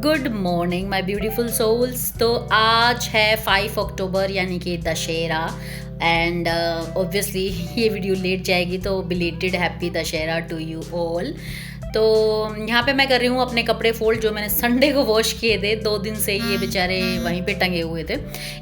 Good morning my beautiful souls. तो आज है 5 अक्टूबर यानी कि दशहरा एंड ऑब्वियसली ये वीडियो लेट जाएगी तो belated happy Dussehra to you all. तो यहाँ पे मैं कर रही हूँ अपने कपड़े फोल्ड जो मैंने संडे को वॉश किए थे। 2 दिन से ये बेचारे वहीं पे टंगे हुए थे,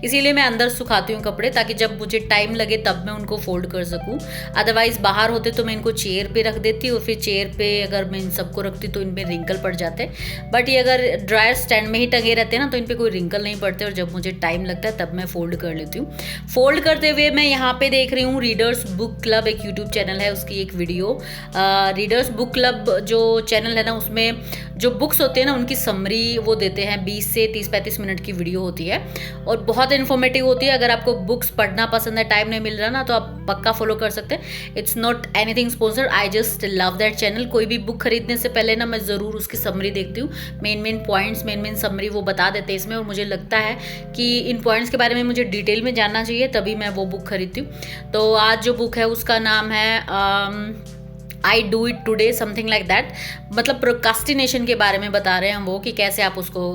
इसीलिए मैं अंदर सुखाती हूँ कपड़े ताकि जब मुझे टाइम लगे तब मैं उनको फोल्ड कर सकूँ। अदरवाइज़ बाहर होते तो मैं इनको चेयर पे रख देती और फिर चेयर पे अगर मैं इन सबको रखती तो इनमें रिंकल पड़ जाते। बट ये अगर ड्रायर स्टैंड में ही टंगे रहते हैं ना तो इन पर कोई रिंकल नहीं पड़ते और जब मुझे टाइम लगता है तब मैं फोल्ड कर लेती हूँ। फोल्ड करते हुए मैं यहाँ पे देख रही हूँ रीडर्स बुक क्लब, एक यूट्यूब चैनल है, उसकी एक वीडियो। रीडर्स बुक क्लब जो चैनल है ना उसमें जो बुक्स होते हैं ना उनकी समरी वो देते हैं। 20 से 30-35 मिनट की वीडियो होती है और बहुत इन्फॉर्मेटिव होती है। अगर आपको बुक्स पढ़ना पसंद है, टाइम नहीं मिल रहा ना, तो आप पक्का फॉलो कर सकते हैं। It's not anything sponsored, I just love that channel. कोई भी बुक खरीदने से पहले ना मैं ज़रूर उसकी समरी देखती हूँ। मेन पॉइंट्स, मेन समरी वो बता देते हैं इसमें, और मुझे लगता है कि इन पॉइंट्स के बारे में मुझे डिटेल में जानना चाहिए तभी मैं वो बुक खरीदती हूँ। तो आज जो बुक है उसका नाम है I do it today, something like that. मतलब प्रोकास्टिनेशन के बारे में बता रहे हैं वो, कि कैसे आप उसको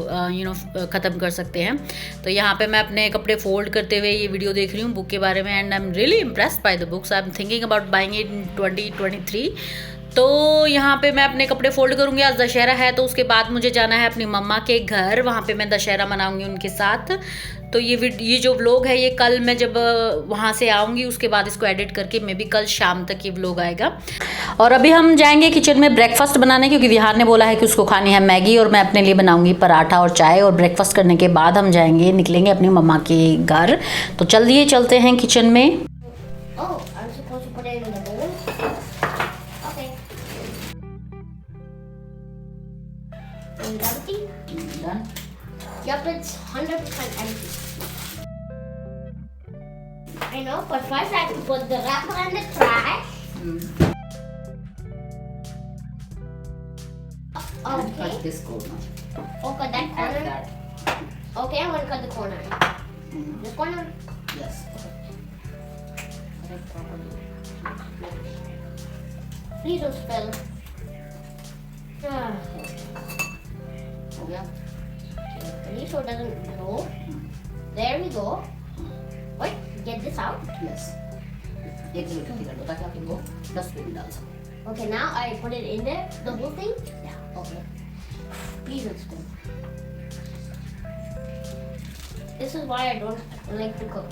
ख़त्म कर सकते हैं। तो यहाँ पे मैं अपने कपड़े फोल्ड करते हुए ये वीडियो देख रही हूँ बुक के बारे में and I am really impressed by the books. I am thinking about buying it in 2023। तो यहाँ पे मैं अपने कपड़े फोल्ड करूँगी। आज दशहरा है तो उसके बाद मुझे जाना है अपनी मम्मा के घर, वहाँ पे मैं दशहरा मनाऊँगी उनके साथ। तो ये जो व्लॉग है ये कल मैं जब वहाँ से आऊँगी उसके बाद इसको एडिट करके मे बी कल शाम तक ये व्लॉग आएगा। और अभी हम जाएंगे किचन में ब्रेकफास्ट बनाने, क्योंकि विहान ने बोला है कि उसको खानी है मैगी और मैं अपने लिए बनाऊँगी पराठा और चाय। और ब्रेकफास्ट करने के बाद हम निकलेंगे अपनी मम्मा के घर। तो चलिए चलते हैं किचन में। Done? Yep, it's 100% empty. I know, but first I have to put the wrapper in the trash. Okay. Cut this corner. Oh, cut that corner? That. Okay, I'm gonna cut the corner. This corner? Yes. Cut it properly. Please don't spill. हो गया? Please so it doesn't blow. There we go. Wait, get this out. Yes. एक जरूर कर दो ताकि आप इनको dustbin में डाल सको। Okay, now I put it in there, the whole thing? Yeah. Okay. Please don't spill. This is why I don't like to cook.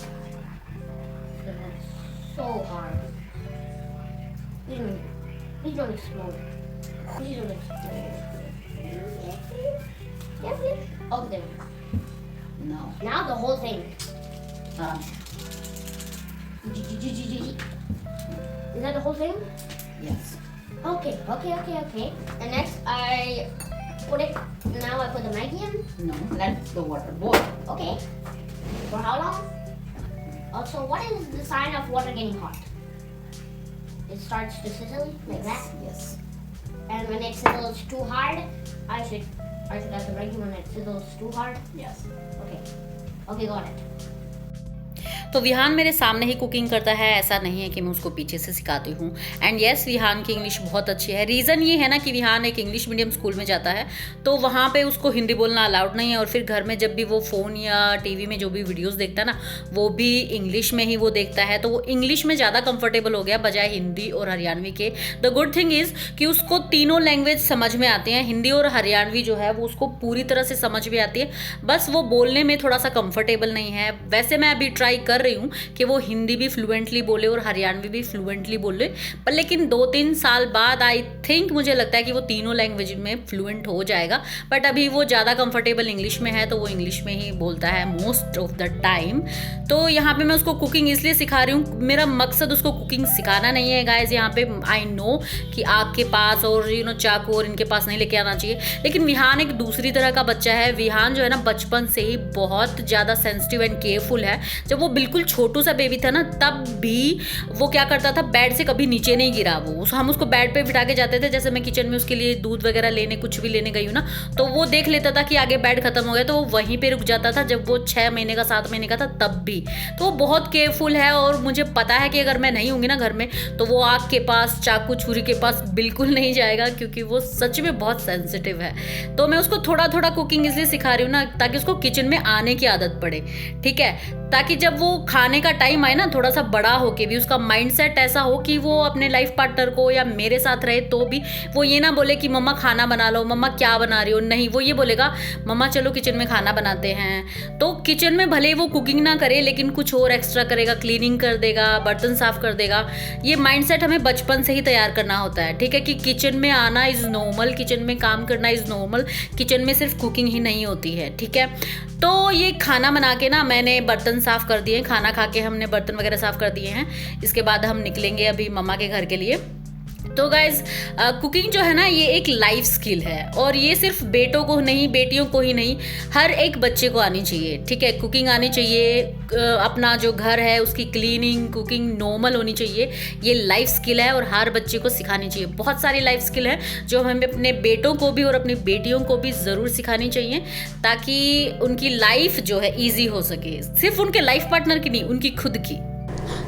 It's so hard. Please don't explode. Please don't explode. Yeah, please. Oh, there we go. No. Now the whole thing. Is that the whole thing? Yes. Okay. And next I put it. Now I put the Maggi in. No. Let the water boil. Okay. For how long? Also, what is the sign of water getting hot? It starts to sizzle like that. Yes. And when it sizzles too hard, I should have the Maggi when it sizzles too hard. Yes. Okay, got it. तो विहान मेरे सामने ही cooking करता है, ऐसा नहीं है कि मैं उसको पीछे से सिखाती हूँ। एंड येस, विहान की इंग्लिश बहुत अच्छी है। रीज़न ये है ना कि विहान एक इंग्लिश मीडियम स्कूल में जाता है तो वहाँ पे उसको हिंदी बोलना अलाउड नहीं है। और फिर घर में जब भी वो फ़ोन या टीवी में जो भी वीडियोस देखता है ना वो भी इंग्लिश में ही वो देखता है, तो वो इंग्लिश में ज़्यादा कंफर्टेबल हो गया बजाय हिंदी और हरियाणवी के। द गुड थिंग इज़ कि उसको तीनों लैंग्वेज समझ में आती हैं। हिंदी और हरियाणवी जो है वो उसको पूरी तरह से समझ में आती है, बस वो बोलने में थोड़ा सा कंफर्टेबल नहीं है। वैसे मैं अभी ट्राई कर रही हूँ कि वो हिंदी भी फ्लुएंटली बोले और हरियाणवी भी फ्लुएंटली बोले, पर लेकिन 2-3 साल बाद आई थिंक मुझे लगता है कि वो तीनों लैंग्वेज में फ्लुएंट हो जाएगा। बट अभी वो ज़्यादा कंफर्टेबल इंग्लिश में है तो वो इंग्लिश में ही बोलता है मोस्ट ऑफ द टाइम। तो यहाँ पे मैं उसको कुकिंग इसलिए सिखा रही हूँ, मेरा मकसद उसको कुकिंग सिखाना नहीं है गाइस। यहाँ पे आई नो कि आग के पास और चाकू और इनके पास नहीं लेके आना चाहिए, लेकिन विहान एक दूसरी तरह का बच्चा है। विहान जो है ना बचपन से ही बहुत ज़्यादा सेंसिटिव एंड केयरफुल है। जब वो बिल्कुल बिल्कुल छोटू सा बेबी था ना, तब भी वो क्या करता था, बेड से कभी नीचे नहीं गिरा वो। हम उसको बेड पे बिठा के जाते थे, जैसे मैं किचन में उसके लिए दूध वगैरह लेने कुछ भी लेने गई हूँ ना, तो वो देख लेता था कि आगे बेड खत्म हो गया, तो वो वहीं पे रुक जाता था। जब वो 6 महीने का 7 महीने का था तब भी। तो वो बहुत केयरफुल है, और मुझे पता है कि अगर मैं नहीं होंगी ना घर में तो वो आग के पास, चाकू छुरी के पास बिल्कुल नहीं जाएगा, क्योंकि वो सच में बहुत सेंसिटिव है। तो मैं उसको थोड़ा थोड़ा कुकिंग इसलिए सिखा रही हूँ ना, ताकि उसको किचन में आने की आदत पड़े, ठीक है, ताकि जब वो खाने का टाइम आए ना, थोड़ा सा बड़ा होके भी उसका माइंडसेट ऐसा हो कि वो अपने लाइफ पार्टनर को या मेरे साथ रहे तो भी वो ये ना बोले कि मम्मा खाना बना लो, मम्मा क्या बना रही हो, नहीं, वो ये बोलेगा मम्मा चलो किचन में खाना बनाते हैं। तो किचन में भले वो कुकिंग ना करे, लेकिन कुछ और एक्स्ट्रा करेगा, क्लीनिंग कर देगा, बर्तन साफ कर देगा। ये माइंडसेट हमें बचपन से ही तैयार करना होता है, ठीक है, कि किचन में आना इज़ नॉर्मल, किचन में काम करना इज़ नॉर्मल, किचन में सिर्फ कुकिंग ही नहीं होती है, ठीक है। तो ये खाना बना के ना मैंने बर्तन साफ़ कर दिए, खाना खा के हमने बर्तन वगैरह साफ़ कर दिए हैं। इसके बाद हम निकलेंगे अभी मम्मा के घर के लिए। तो गाइज़, कुकिंग जो है ना, ये एक लाइफ स्किल है, और ये सिर्फ बेटों को नहीं, बेटियों को ही नहीं, हर एक बच्चे को आनी चाहिए, ठीक है। कुकिंग आनी चाहिए, अपना जो घर है उसकी क्लीनिंग, कुकिंग नॉर्मल होनी चाहिए। ये लाइफ स्किल है और हर बच्चे को सिखानी चाहिए। बहुत सारी लाइफ स्किल है जो हमें अपने बेटों को भी और अपनी बेटियों को भी ज़रूर सिखानी चाहिए, ताकि उनकी लाइफ जो है ईजी हो सके, सिर्फ उनके लाइफ पार्टनर की नहीं, उनकी खुद की।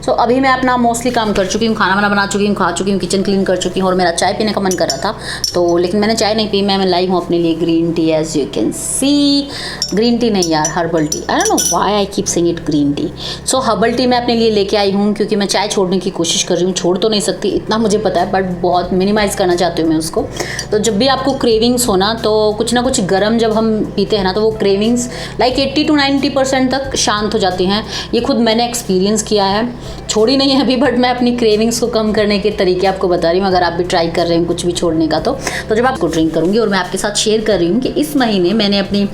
तो अभी मैं अपना मोस्टली काम कर चुकी हूँ, खाना बना चुकी हूँ, खा चुकी हूँ, किचन क्लीन कर चुकी हूँ, और मेरा चाय पीने का मन कर रहा था, तो लेकिन मैंने चाय नहीं पी। मैं लाई हूँ अपने लिए green tea, as you can see. Green tea नहीं यार, herbal tea. I don't know why I keep saying it green tea. So herbal tea मैं अपने लिए लेके आई हूँ, क्योंकि मैं चाय छोड़ने की कोशिश कर रही हूँ। छोड़ तो नहीं सकती, इतना मुझे पता है, बट बहुत मिनिमाइज़ करना चाहती हूँ मैं उसको। तो जब भी आपको क्रेविंग्स होना, तो कुछ ना कुछ गर्म जब हम पीते हैं ना, तो वो क्रेविंग्स लाइक 80 to 90% तक शांत हो जाती हैं। ये खुद मैंने एक्सपीरियंस किया है, छोड़ी नहीं है अभी, बट मैं अपनी क्रेविंग्स को कम करने के तरीके आपको बता रही हूँ। अगर आप भी ट्राई कर रहे हैं कुछ भी छोड़ने का, तो जब आपको ड्रिंक करूँगी, और मैं आपके साथ शेयर कर रही हूँ कि इस महीने मैंने अपनी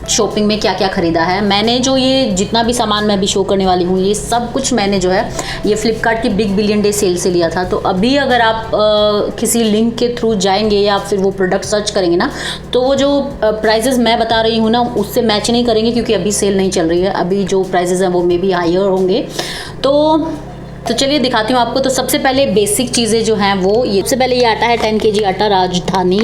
शॉपिंग में क्या क्या ख़रीदा है। मैंने जो ये जितना भी सामान मैं अभी शो करने वाली हूँ, ये सब कुछ मैंने जो है ये फ्लिपकार्ट की बिग बिलियन डे सेल से लिया था। तो अभी अगर आप किसी लिंक के थ्रू जाएंगे या फिर वो प्रोडक्ट सर्च करेंगे ना, तो वो जो प्राइजेज़ मैं बता रही हूँ ना, उससे मैच नहीं करेंगे, क्योंकि अभी सेल नहीं चल रही है। अभी जो प्राइजेज़ हैं वो मे बी हायर होंगे। तो चलिए दिखाती हूँ आपको। तो सबसे पहले बेसिक चीज़ें जो हैं वो, ये सबसे पहले ये आटा है 10 kg आटा, राजधानी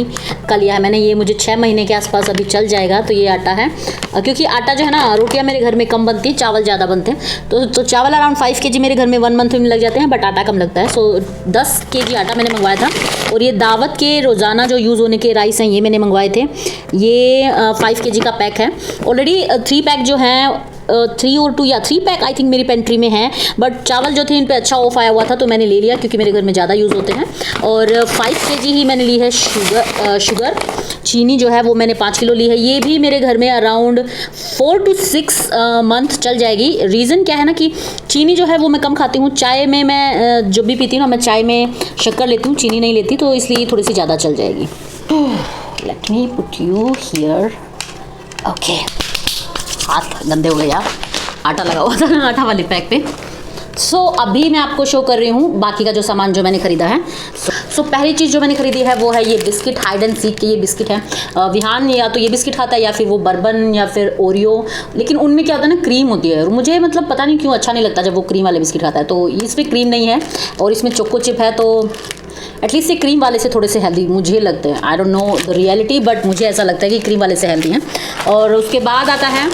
का लिया है मैंने। ये मुझे 6 महीने के आसपास अभी चल जाएगा। तो ये आटा है, क्योंकि आटा जो है ना, रोटियाँ मेरे घर में कम बनती हैं, चावल ज़्यादा बनते हैं। तो चावल अराउंड 5 kg मेरे घर में 1 मंथ में लग जाते हैं, बट आटा कम लगता है। सो 10 kg आटा मैंने मंगवाया था। और ये दावत के रोज़ाना जो यूज़ होने के राइस हैं, ये मैंने मंगवाए थे। ये 5 kg का पैक है। ऑलरेडी 3 पैक जो हैं, 3 और 2 या 3 पैक आई थिंक मेरी पेंट्री में है, बट चावल जो थे इन पे अच्छा ऑफ आया हुआ था, तो मैंने ले लिया, क्योंकि मेरे घर में ज़्यादा यूज़ होते हैं। और 5 kg ही मैंने ली है शुगर। चीनी जो है वो मैंने 5 किलो ली है। ये भी मेरे घर में अराउंड 4 to 6 मंथ चल जाएगी। रीज़न क्या है ना, कि चीनी जो है वो मैं कम खाती हूँ। चाय में मैं जब भी पीती हूँ ना, मैं चाय में शक्कर लेती हूँ, चीनी नहीं लेती, तो इसलिए थोड़ी सी ज़्यादा चल जाएगी। Let me put you here. Okay, हाथ गंदे हो गए यार, आटा लगा हुआ था ना आटा वाले पैक पे। सो अभी मैं आपको शो कर रही हूँ बाकी का जो सामान जो मैंने ख़रीदा है। सो पहली चीज़ जो मैंने ख़रीदी है वो है ये बिस्किट, हाइड एंड सीक के ये बिस्किट है। विहान या तो ये बिस्किट खाता है, या फिर वो बर्बन, या फिर ओरियो। लेकिन उनमें क्या होता है ना, क्रीम होती है, और मुझे मतलब पता नहीं क्यों अच्छा नहीं लगता जब वो क्रीम वाले बिस्किट खाता है। तो इसमें क्रीम नहीं है, और इसमें चोको चिप है, तो एटलीस्ट ये क्रीम वाले से थोड़े से हेल्दी मुझे लगते हैं। आई don't know the reality, but मुझे ऐसा लगता है कि क्रीम वाले से हेल्दी हैं। और उसके बाद आता है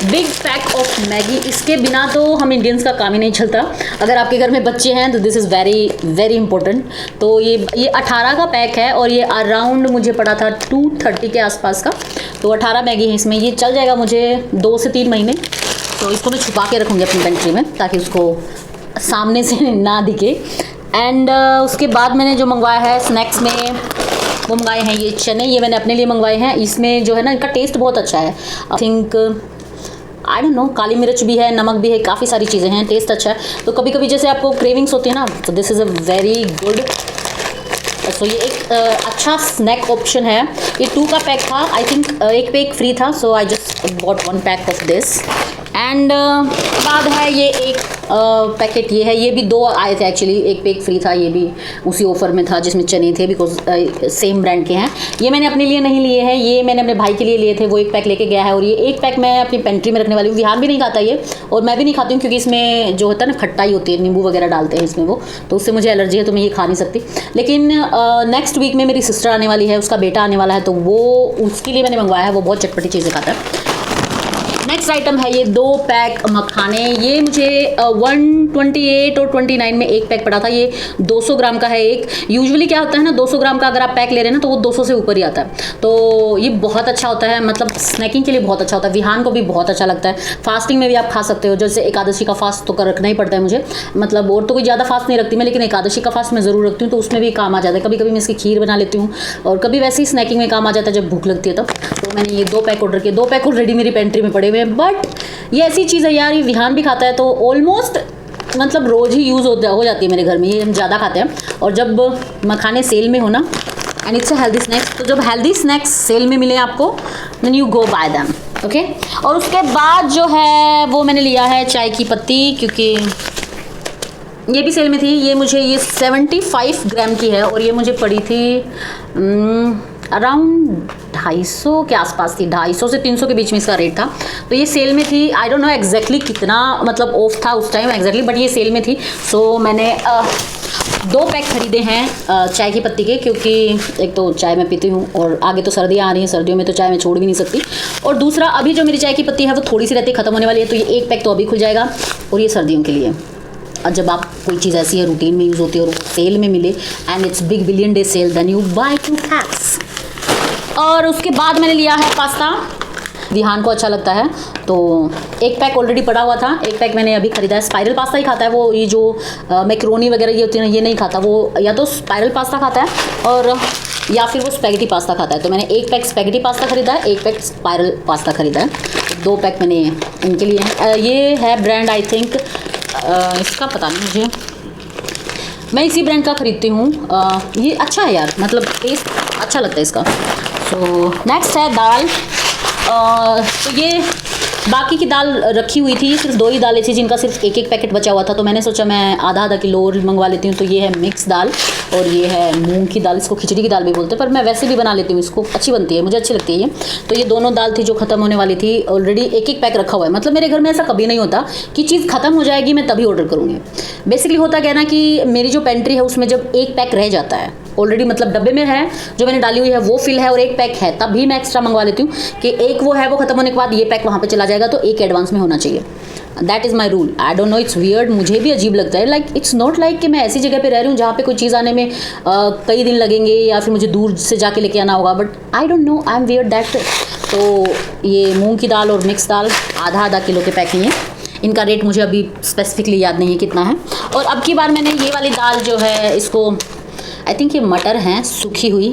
बिग पैक ऑफ मैगी। इसके बिना तो हम इंडियंस का काम ही नहीं चलता। अगर आपके घर में बच्चे हैं तो this is very very important. तो ये 18 का पैक है, और ये अराउंड मुझे पड़ा था 230 के आसपास का। तो 18 मैगी है इसमें। ये चल जाएगा मुझे 2 से 3 महीने। तो इसको मैं छुपा के रखूँगी अपनी पेंट्री में, ताकि उसको सामने से ना दिखे। एंड उसके बाद मैंने जो मंगवाया है स्नैक्स में, वो मंगाए हैं ये चने। ये मैंने अपने लिए मंगवाए हैं। इसमें जो है ना, इनका टेस्ट बहुत अच्छा है। I think I don't know, काली मिर्च भी है, नमक भी है, काफ़ी सारी चीज़ें हैं, टेस्ट अच्छा है। तो कभी कभी जैसे आपको क्रेविंग्स होती है ना, तो this is a very good. So ये एक अच्छा स्नैक ऑप्शन है। ये 2 का पैक था, आई थिंक 1 पे 1 फ्री था। So I just bought 1 pack of this. And बाद है ये एक पैकेट, ये है, ये भी 2 आए थे एक्चुअली, एक पे एक फ्री था, ये भी उसी ऑफर में था जिसमें चने थे, बिकॉज सेम ब्रांड के हैं। ये मैंने अपने लिए नहीं लिए हैं, ये मैंने अपने भाई के लिए लिए थे, वो एक पैक लेके गया है, और ये एक पैक मैं अपनी पेंट्री में रखने वाली हूँ। विहान भी नहीं खाता ये, और मैं भी नहीं खाती हूँ, क्योंकि इसमें जो होता है ना खट्टाई होती है, नींबू वगैरह डालते हैं इसमें वो, तो उससे मुझे एलर्जी है, तो मैं ये खा नहीं सकती। लेकिन नेक्स्ट वीक में मेरी सिस्टर आने वाली है, उसका बेटा आने वाला है, तो वो उसके लिए मैंने मंगवाया है, वो बहुत चटपटी चीज़ें खाता है। नेक्स्ट आइटम है ये 2 पैक मखाने, ये मुझे 128 और 29 में एक पैक पड़ा था, ये 200 ग्राम का है एक। यूजुअली क्या होता है ना, 200 ग्राम का अगर आप पैक ले रहे हैं ना तो वो 200 से ऊपर ही आता है, तो ये बहुत अच्छा होता है, मतलब स्नैकिंग के लिए बहुत अच्छा होता है, विहान को भी बहुत अच्छा लगता है, फास्टिंग में भी आप खा सकते हो। जैसे एकादशी का फास्ट तो रखना ही पड़ता है मुझे, मतलब और तो कोई ज़्यादा फास्ट नहीं रखती मैं, लेकिन एकादशी का फास्ट मैं ज़रूर रखती हूँ, तो उसमें भी काम आ जाता है। कभी कभी मैं इसकी खीर बना लेती हूँ, और कभी वैसे ही स्नैकिंग में काम आ जाता है जब भूख लगती है तब। तो मैंने ये 2 पैक ऑर्डर किए, 2 पैक ऑलरेडी मेरी पेंट्री में पड़े हुए हैं, बट ये ऐसी चीज़ है यार, ये विहान भी खाता है, तो ऑलमोस्ट मतलब रोज़ ही यूज़ हो जाती है मेरे घर में, ये हम ज़्यादा खाते हैं। और जब मखाने सेल में हो ना, and it's a healthy snacks, तो जब हेल्दी स्नैक्स सेल में मिले आपको, then you go buy them, okay. और उसके बाद जो है वो मैंने लिया है चाय की पत्ती, क्योंकि ये भी सेल में थी। ये मुझे ये 75 ग्राम की है, और ये मुझे पड़ी थी अराउंड 250 के आसपास थी, 250 से 300 के बीच में इसका रेट था। तो ये सेल में थी, आई डोंट नो एग्जैक्टली कितना मतलब ऑफ था उस टाइम एग्जैक्टली, बट ये सेल में थी। सो मैंने 2 पैक खरीदे हैं चाय की पत्ती के, क्योंकि एक तो चाय मैं पीती हूँ, और आगे तो सर्दियाँ आ रही हैं, सर्दियों में तो चाय मैं छोड़ भी नहीं सकती। और दूसरा, अभी जो मेरी चाय की पत्ती है वो थोड़ी सी रहती है, ख़त्म होने वाली है, तो ये एक पैक तो अभी खुल जाएगा, और ये सर्दियों के लिए। और जब आप कोई चीज़ ऐसी है रूटीन में यूज़ होती है और सेल में मिले, and it's big billion day sale, then you buy 2 packs. और उसके बाद मैंने लिया है पास्ता, विहान को अच्छा लगता है, तो एक पैक ऑलरेडी पड़ा हुआ था, एक पैक मैंने अभी खरीदा है। स्पाइरल पास्ता ही खाता है वो, ये जो मैक्रोनी वगैरह ये होती है ना, ये नहीं खाता वो, या तो स्पाइरल पास्ता खाता है और या फिर वो स्पैगेटी पास्ता खाता है। तो मैंने एक पैक स्पैगेटी पास्ता खरीदा है, एक पैक स्पाइरल पास्ता खरीदा है, 2 पैक मैंने इनके लिए हैं। ये है ब्रांड, आई थिंक इसका पता नहीं मुझे, मैं इसी ब्रांड का खरीदती हूँ। ये अच्छा है यार, मतलब टेस्ट अच्छा लगता है इसका। सो नेक्स्ट है दाल, तो ये बाकी की दाल रखी हुई थी, सिर्फ 2 ही दालें थी जिनका सिर्फ एक एक पैकेट बचा हुआ था, तो मैंने सोचा मैं आधा किलो और मंगवा लेती हूँ। तो ये है मिक्स दाल, और ये है मूंग की दाल, इसको खिचड़ी की दाल भी बोलते हैं, पर मैं वैसे भी बना लेती हूँ इसको, अच्छी बनती है, मुझे अच्छी लगती है ये। तो ये दोनों दाल थी जो ख़त्म होने वाली थी, ऑलरेडी एक एक पैक रखा हुआ है। मतलब मेरे घर में ऐसा कभी नहीं होता कि चीज़ ख़त्म हो जाएगी मैं तभी ऑर्डर करूँगी। बेसिकली होता क्या है ना कि मेरी जो पेंट्री है उसमें जब एक पैक रह जाता है ऑलरेडी, मतलब डब्बे में है जो मैंने डाली हुई है वो फिल है और एक पैक है, तभी मैं एक्स्ट्रा मंगवा लेती हूँ कि एक वो है, वो खत्म होने के बाद ये पैक वहाँ पे चला जाएगा, तो एक एडवांस में होना चाहिए। That is my rule. I don't no, it's weird, मुझे भी अजीब लगता है। लाइक इट्स नॉट लाइक कि मैं ऐसी जगह पे रह रही हूँ जहाँ पे कोई चीज़ आने में कई दिन लगेंगे या फिर मुझे दूर से जाके लेके आना होगा, but I don't no, I am weird that. तो ये मूँग की दाल और मिक्स दाल आधा किलो के पैक ही हैं। इनका रेट मुझे अभी स्पेसिफिकली याद नहीं है कितना है। और अब की बार मैंने ये वाली दाल जो है, इसको आई थिंक ये मटर हैं सूखी हुई,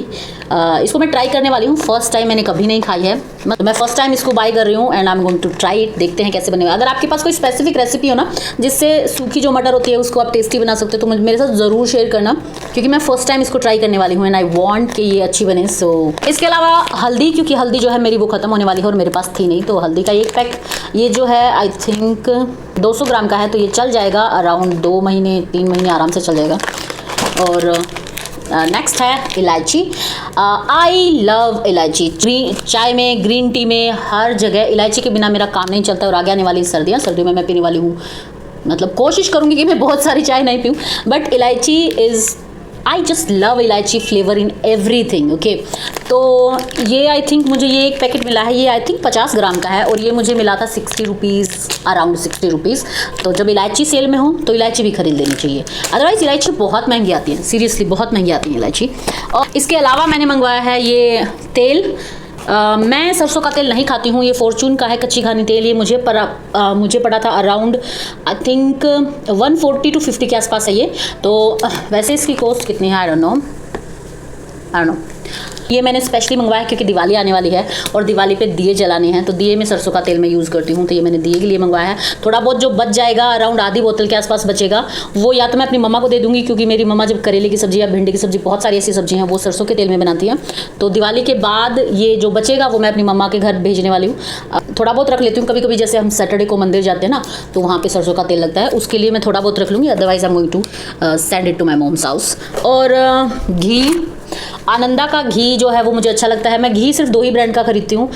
इसको मैं ट्राई करने वाली हूँ। फर्स्ट टाइम मैंने कभी नहीं खाई है, मैं फर्स्ट टाइम इसको बाय कर रही हूँ and I am going to try it. देखते हैं कैसे बनेगा। अगर आपके पास कोई स्पेसिफिक रेसिपी हो ना जिससे सूखी जो मटर होती है उसको आप टेस्टी बना सकते हो तो मेरे साथ ज़रूर शेयर करना, क्योंकि मैं फर्स्ट टाइम इसको ट्राई करने वाली हूँ एंड आई वांट कि ये अच्छी बने। सो इसके अलावा हल्दी, क्योंकि हल्दी जो है मेरी वो ख़त्म होने वाली है और मेरे पास थी नहीं, तो हल्दी का एक पैक ये जो है आई थिंक 200 ग्राम का है, तो ये चल जाएगा अराउंड 2 महीने 3 महीने आराम से चल जाएगा। और नेक्स्ट है इलायची। आई लव इलायची, चाय में, ग्रीन टी में, हर जगह इलायची के बिना मेरा काम नहीं चलता। और आगे आने वाली सर्दियों में मैं पीने वाली हूँ, मतलब कोशिश करूँगी कि मैं बहुत सारी चाय नहीं पीऊँ, बट इलायची इज़, आई जस्ट लव इलायची फ्लेवर इन एवरीथिंग। ओके, तो ये आई थिंक मुझे ये एक पैकेट मिला है, ये आई थिंक 50 ग्राम का है और ये मुझे मिला था 60 रुपीज़, अराउंड 60 रुपीज़। तो जब इलायची सेल में हो तो इलायची भी खरीद लेनी चाहिए, अदरवाइज़ इलायची बहुत महंगी आती है, सीरियसली बहुत महंगी आती है इलायची। और इसके अलावा मैंने मंगवाया है ये तेल। मैं सरसों का तेल नहीं खाती हूँ, ये फॉर्चून का है कच्ची घानी तेल। ये मुझे पड़ा था अराउंड आई थिंक 140 to 50 के आसपास है ये। तो वैसे इसकी कॉस्ट कितनी है आई डोंट नो, ये मैंने स्पेशली मंगवाया क्योंकि दिवाली आने वाली है और दिवाली पे दिए जलाने हैं, तो दिए में सरसों का तेल मैं यूज़ करती हूँ, तो ये मैंने दिए के लिए मंगवाया है। थोड़ा बहुत जो बच जाएगा, अराउंड आधी बोतल के आसपास बचेगा, वो या तो मैं अपनी मम्मा को दे दूँगी, क्योंकि मेरी मम्मा जब करेले की सब्ज़ी या भिंडी की सब्ज़ी, बहुत सारी ऐसी सब्जी हैं वो सरसों के तेल में बनाती हैं। तो दिवाली के बाद ये जो बचेगा वो मैं अपनी मम्मा के घर भेजने वाली हूँ। थोड़ा बहुत रख लेती हूँ, कभी कभी जैसे हम सैटरडे को मंदिर जाते हैं ना, तो वहाँ पे सरसों का तेल लगता है, उसके लिए मैं थोड़ा बहुत रख लूँगी, otherwise I am going to send it to my mom's house. और घी, आनंदा का घी जो है वो मुझे अच्छा लगता है। मैं घी सिर्फ 2 ही ब्रांड का खरीदती हूँ,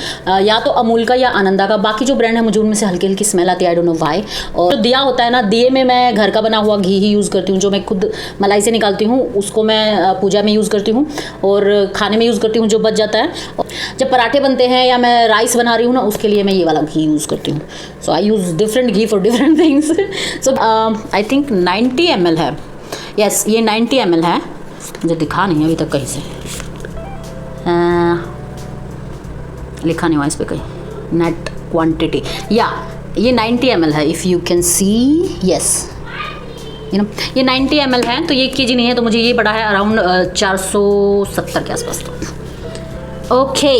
या तो अमूल का या आनंदा का। बाकी जो ब्रांड है मुझे उनमें से हल्की हल्की स्मेल आती है, आई डोंट नो व्हाई। और जो दिया होता है ना, दिए में मैं घर का बना हुआ घी ही यूज़ करती हूँ, जो मैं खुद मलाई से निकालती हूँ, उसको मैं पूजा में यूज़ करती हूँ और खाने में यूज़ करती हूँ जो बच जाता है। जब पराठे बनते हैं या मैं राइस बना रही हूँ ना, उसके लिए मैं ये वाला घी यूज़ करती हूँ। So I use different ghee for different things. So I think 90 ml है, यस ये 90 ml है, मुझे दिखा नहीं है अभी तक कहीं से, लिखा नहीं हुआ इस पर कहीं नेट क्वांटिटी, या ये 90 ml है, if you can C, yes you know ये 90 ml है, तो ये 1 kg नहीं है, तो मुझे ये पड़ा है अराउंड 470 के आसपास। ओके,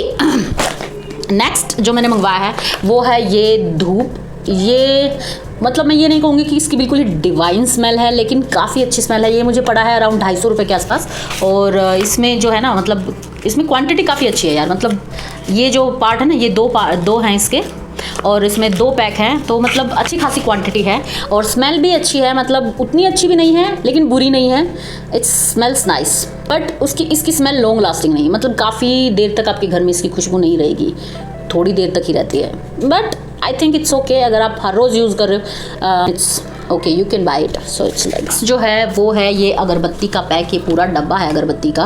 नेक्स्ट जो मैंने मंगवाया है वो है ये धूप। ये मतलब मैं ये नहीं कहूँगी कि इसकी बिल्कुल ही डिवाइन स्मेल है, लेकिन काफ़ी अच्छी स्मेल है। ये मुझे पड़ा है अराउंड 250 रुपये के आसपास, और इसमें जो है ना, मतलब इसमें क्वांटिटी काफ़ी अच्छी है यार। मतलब ये जो पार्ट है ना, ये दो हैं इसके, और इसमें 2 पैक हैं, तो मतलब अच्छी खासी क्वांटिटी है, और स्मेल भी अच्छी है। मतलब उतनी अच्छी भी नहीं है लेकिन बुरी नहीं है, इट्स स्मेल्स नाइस, बट इसकी स्मेल लॉन्ग लास्टिंग नहीं, मतलब काफ़ी देर तक आपके घर में इसकी खुशबू नहीं रहेगी, थोड़ी देर तक ही रहती है। But I think it's okay, अगर आप हर रोज़ यूज़ कर रहे हो, it's okay, you can buy it. So it's like जो है वो है ये अगरबत्ती का पैक, ये पूरा डब्बा है अगरबत्ती का,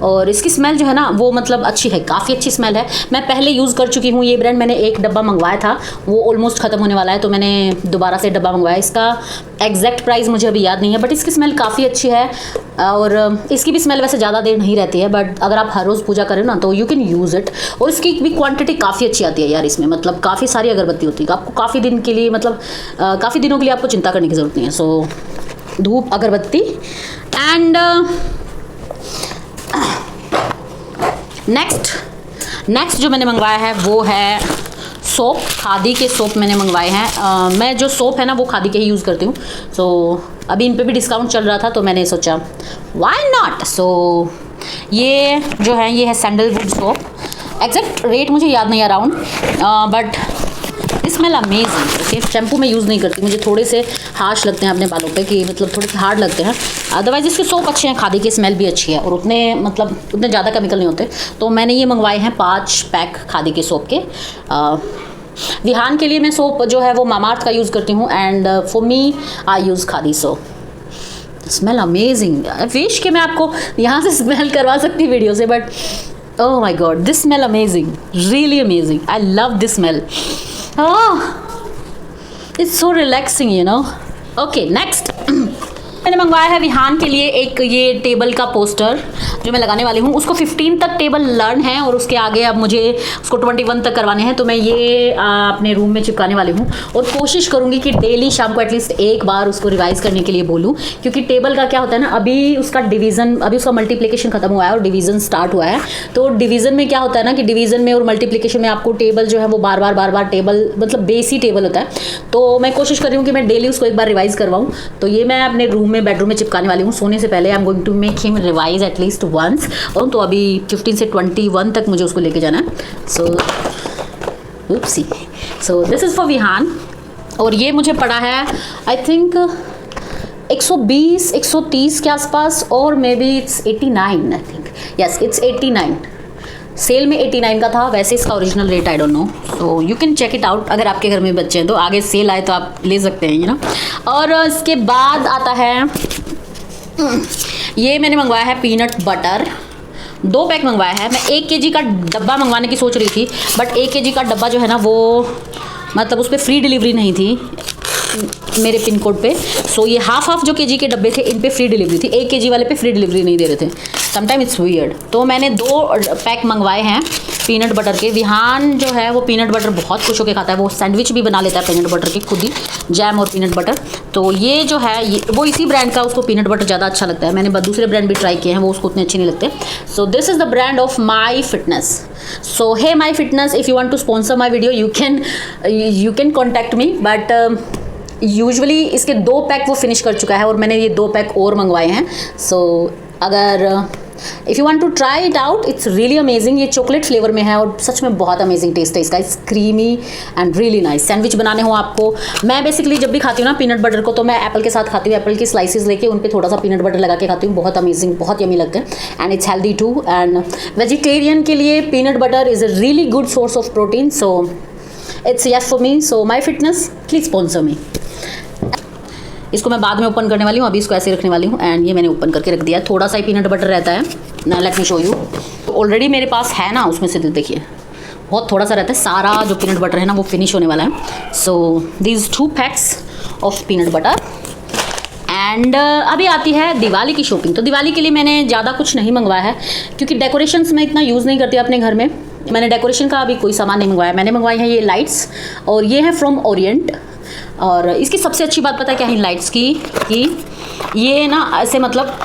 और इसकी स्मेल जो है ना वो मतलब अच्छी है, काफ़ी अच्छी स्मेल है। मैं पहले यूज़ कर चुकी हूँ ये ब्रांड, मैंने 1 डब्बा मंगवाया था, वो ऑलमोस्ट ख़त्म होने वाला है, तो मैंने दोबारा से डब्बा मंगवाया। इसका एग्जैक्ट प्राइस मुझे अभी याद नहीं है, बट इसकी स्मेल काफ़ी अच्छी है, और इसकी भी स्मेल वैसे ज़्यादा देर नहीं रहती है, बट अगर आप हर रोज़ पूजा करें ना तो यू कैन यूज़ इट। और इसकी भी क्वांटिटी काफ़ी अच्छी आती है यार इसमें, मतलब काफ़ी सारी अगरबत्ती होती है, आपको काफ़ी दिन के लिए, मतलब काफ़ी दिनों के लिए आपको चिंता करने की ज़रूरत नहीं है। सो धूप, अगरबत्ती, एंड नेक्स्ट जो मैंने मंगवाया है वो है सोप। खादी के सोप मैंने मंगवाए हैं। मैं जो सोप है ना वो खादी के ही यूज़ करती हूँ, सो अभी इन पे भी डिस्काउंट चल रहा था, तो मैंने सोचा व्हाई नॉट। सो ये जो है ये है सैंडलवुड सोप, एग्जैक्ट रेट मुझे याद नहीं around, but smell amazing. Okay, shampoo में यूज़ नहीं करती, मुझे थोड़े से हार्श लगते हैं अपने बालों पे, कि मतलब थोड़े से हार्ड लगते हैं। अदरवाइज इसके सोप अच्छे हैं, खादी की स्मेल भी अच्छी है, और उतने ज़्यादा केमिकल नहीं होते। तो मैंने ये मंगवाए हैं 5 पैक खादी के सोप के। विहान के लिए मैं सोप जो है वो मामाअर्थ का यूज़ करती हूँ, and for me I use khadi soap. Smell amazing. Wish कि मैं आपको यहाँ से स्मेल करवा सकती वीडियो से, but oh my God, this smell amazing, really amazing, I love this smell. It's so relaxing, you know. Okay, next मैंने मंगवाया है विहान के लिए एक ये टेबल का पोस्टर जो मैं लगाने वाली हूँ। उसको 15 तक टेबल लर्न है, और उसके आगे अब मुझे उसको 21 तक करवाने हैं, तो मैं ये अपने रूम में चिपकाने वाली हूँ, और कोशिश करूँगी कि डेली शाम को एटलीस्ट एक बार उसको रिवाइज करने के लिए बोलूँ। क्योंकि टेबल का क्या होता है ना, अभी उसका मल्टीप्लिकेशन खत्म हुआ है और डिवीज़न स्टार्ट हुआ है। तो डिवीज़न में क्या होता है ना कि डिवीज़न में और मल्टीप्लिकेशन में आपको टेबल जो है वो बार बार टेबल, मतलब बेस ही टेबल होता है। तो मैं कोशिश कर रही हूँ कि मैं डेली उसको एक बार रिवाइज करवाऊँ। तो ये मैं अपने रूम में, बेडरूम में चिपकाने वाली हूँ सोने से पहले। I am going to make him revise at least once, और तो अभी 15 से 21 तक मुझे उसको लेके जाना है। So this is for Vihaan, और ये मुझे पड़ा है आई थिंक 120-130 के आसपास, और maybe it's 89, I think, yes it's 89। Sale में 89 का था, वैसे इसका original rate I don't know, so you can check it out. अगर आपके घर में बच्चे हैं तो आगे सेल आए तो आप ले सकते हैं, यू नो। और इसके बाद आता है ये मैंने मंगवाया है पीनट बटर, 2 पैक मंगवाया है। मैं 1 kg का डब्बा मंगवाने की सोच रही थी, बट 1 kg का डब्बा जो है ना वो मतलब उस पर फ्री डिलीवरी नहीं थी मेरे पिन कोड पे। सो ये हाफ जो kg के डब्बे थे इन पे फ्री डिलीवरी थी, 1 kg वाले पे फ्री डिलीवरी नहीं दे रहे थे। Sometime it's weird. तो मैंने 2 पैक मंगवाए हैं पीनट बटर के। विहान जो है वो पीनट बटर बहुत खुश होकर खाता है, वो सैंडविच भी बना लेता है पीनट बटर के खुद ही। जैम और पीनट बटर। तो ये जो है ये वो इसी ब्रांड का, उसको पीनट बटर ज़्यादा अच्छा लगता है। मैंने दूसरे ब्रांड भी ट्राई किए हैं, वो उसको उतने अच्छे नहीं लगते। So this is the brand of my fitness. So hey my fitness, if you want to sponsor my video you can contact me, but usually इसके 2 पैक वो फिनिश कर चुका है और मैंने ये 2 पैक और मंगवाए हैं। सो अगर if you want to try it out, it's really amazing. ये चॉकलेट फ्लेवर में है और सच में बहुत अमेजिंग टेस्ट है इसका। It's creamy and really nice. Sandwich बनाने हो आपको, मैं बेसिकली जब भी खाती हूँ ना पीनट बटर को, तो मैं एप्पल के साथ खाती हूँ। एप्पल की स्लाइसेस लेके उन पे थोड़ा सा पीनट बटर लगा के खाती हूँ। बहुत अमेजिंग, बहुत यमी लगता है and it's healthy too. And vegetarian के लिए peanut butter is a really good source of protein. So it's yes for me. So my fitness, please sponsor me. इसको मैं बाद में ओपन करने वाली हूँ, अभी इसको ऐसे रखने वाली हूँ। एंड ये मैंने ओपन करके रख दिया। थोड़ा सा ही पीनट बटर रहता है ना, let me show you. Already मेरे पास है ना, उसमें से देखिए बहुत थोड़ा सा रहता है। सारा जो पीनट बटर है ना वो फिनिश होने वाला है। So these 2 PACS of peanut butter. And अभी आती है दिवाली की शॉपिंग। तो दिवाली के लिए मैंने ज़्यादा कुछ नहीं मंगवाया है, क्योंकि डेकोरेशंस मैं इतना यूज़ नहीं करती अपने घर में। मैंने डेकोरेशन का अभी कोई सामान नहीं मंगवाया। मैंने मंगवाई है ये लाइट्स, और ये है फ्रॉम ओरिएंट। और इसकी सबसे अच्छी बात पता है क्या है लाइट्स की, कि ये ना ऐसे मतलब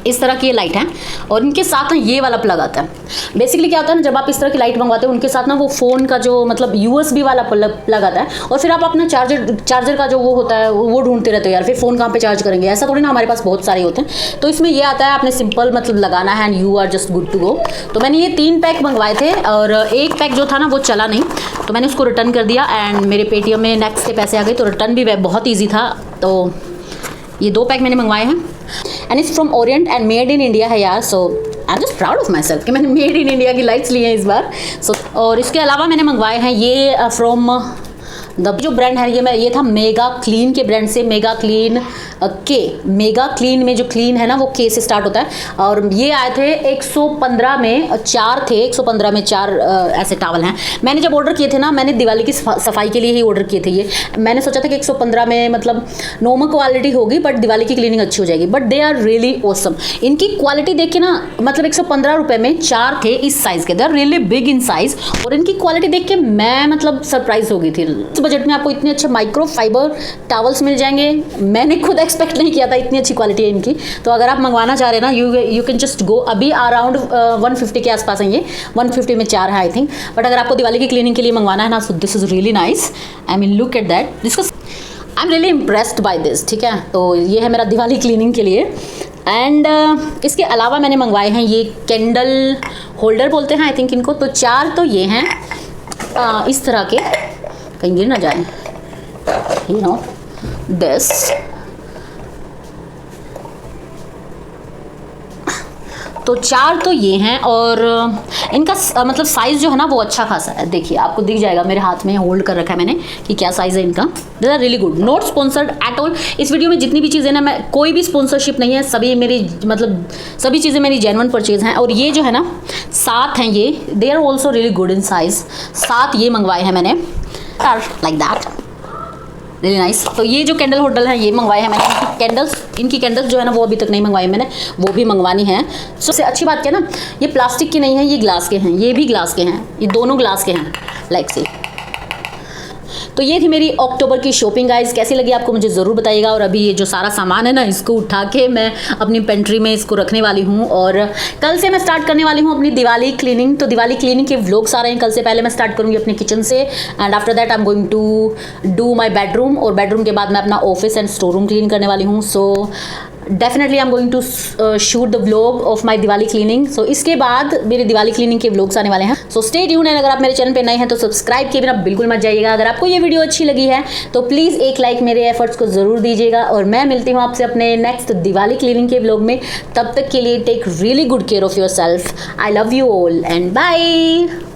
इस तरह की ये लाइट है और इनके साथ ना ये वाला प्लग आता है। बेसिकली क्या होता है ना, जब आप इस तरह की लाइट मंगवाते हो उनके साथ ना वो फ़ोन का जो मतलब USB वाला प्लग आता है, और फिर आप अपना चार्जर का जो वो होता है वो ढूंढते रहते हो यार, फिर फ़ोन कहाँ पे चार्ज करेंगे। ऐसा थोड़ी ना, हमारे पास बहुत सारे होते हैं। तो इसमें ये आता है, आपने सिंपल मतलब लगाना है and you are just good to go. तो मैंने ये 3 पैक मंगवाए थे और एक पैक जो था ना वो चला नहीं, तो मैंने उसको रिटर्न कर दिया। एंड मेरे पेटीएम में नेक्स्ट के पैसे आ गए, तो रिटर्न भी बहुत ईजी था। तो ये 2 पैक मैंने मंगवाए हैं and it's from Orient and made in India है यार। So I am just proud of myself कि मैंने मेड इन इंडिया की लाइट्स ली हैं इस बार। सो और इसके अलावा मैंने मंगवाए हैं ये फ्रॉम जो ब्रांड है ये था मेगा क्लीन के ब्रांड से। मेगा क्लीन मेगा क्लीन में जो क्लीन है ना वो के से स्टार्ट होता है। और ये आए थे 115 में 4 थे, 115 में 4 ऐसे टावल हैं। मैंने जब ऑर्डर किए थे ना, मैंने दिवाली की सफाई के लिए ही ऑर्डर किए थे ये। मैंने सोचा था कि 115 में मतलब नॉर्मल क्वालिटी होगी बट दिवाली की क्लीनिंग अच्छी हो जाएगी, but they are really awesome. इनकी क्वालिटी देख के ना मतलब 115 रुपये में 4 थे इस साइज़ के, they are really big in size. और इनकी क्वालिटी देख के मैं मतलब सरप्राइज हो गई थी। इस बजट में आपको इतने अच्छे माइक्रो फाइबर टावल्स मिल जाएंगे, मैंने खुद एक्सपेक्ट नहीं किया था, इतनी अच्छी क्वालिटी है इनकी। तो अगर आप मंगवाना चाह रहे हैं ना, यू कैन जस्ट गो। अभी अराउंड 150 के आसपास है ये, 150 में 4 है आई थिंक। बट अगर आपको दिवाली की क्लीनिंग के लिए मंगवाना है ना, सो this is really nice. I mean look at that, this I am really impressed by this. ठीक है, तो ये है मेरा दिवाली क्लीनिंग के लिए। एंड इसके अलावा मैंने मंगवाए हैं ये कैंडल होल्डर बोलते हैं आई थिंक इनको। तो 4 तो ये हैं इस तरह के, कहीं गिर ना जाए, यू नो दिस। तो 4 तो ये हैं और इनका मतलब साइज़ जो है ना वो अच्छा खासा है। देखिए आपको दिख जाएगा, मेरे हाथ में होल्ड कर रखा है मैंने कि क्या साइज़ है इनका। This are really good, not sponsored at all. इस वीडियो में जितनी भी चीज़ें ना, मैं कोई भी स्पॉन्सरशिप नहीं है, सभी मेरी मतलब सभी चीज़ें मेरी जेन्युइन परचेज हैं। और ये जो है ना 7 हैं ये, they are also really good in size. 7 ये मंगवाए हैं मैंने, are like that really nice. तो ये जो कैंडल होल्डर है ये मंगवाए हैं मैंने। इनकी कैंडल्स जो है ना वो अभी तक नहीं मंगवाई मैंने, वो भी मंगवानी है। सबसे अच्छी बात क्या है ना, ये प्लास्टिक की नहीं है, ये ग्लास के हैं, ये भी ग्लास के हैं, ये दोनों ग्लास के हैं लाइक से। तो ये थी मेरी अक्टूबर की शॉपिंग गाइस। कैसी लगी आपको मुझे ज़रूर बताइएगा। और अभी ये जो सारा सामान है ना, इसको उठा के मैं अपनी पेंट्री में इसको रखने वाली हूँ। और कल से मैं स्टार्ट करने वाली हूँ अपनी दिवाली क्लीनिंग। तो दिवाली क्लीनिंग के व्लॉग्स आ रहे हैं कल से। पहले मैं स्टार्ट करूँगी अपने किचन से and after that I am going to do my bedroom. और बेडरूम के बाद मैं अपना office and store room clean करने वाली हूँ। So definitely I am going to shoot the vlog of my Diwali cleaning. सो इसके बाद मेरे दिवाली क्लीनिंग के व्लॉग्स आने वाले हैं। So stay tuned. एंड अगर आप मेरे चैनल पे नए हैं तो सब्सक्राइब किए बिना बिल्कुल मत जाइएगा। अगर आपको ये वीडियो अच्छी लगी है तो प्लीज़ एक लाइक मेरे एफर्ट्स को ज़रूर दीजिएगा। और मैं मिलती हूँ आपसे अपने नेक्स्ट दिवाली क्लीनिंग के व्लॉग में। तब तक के लिए take really good care of your self. I love you all and bye.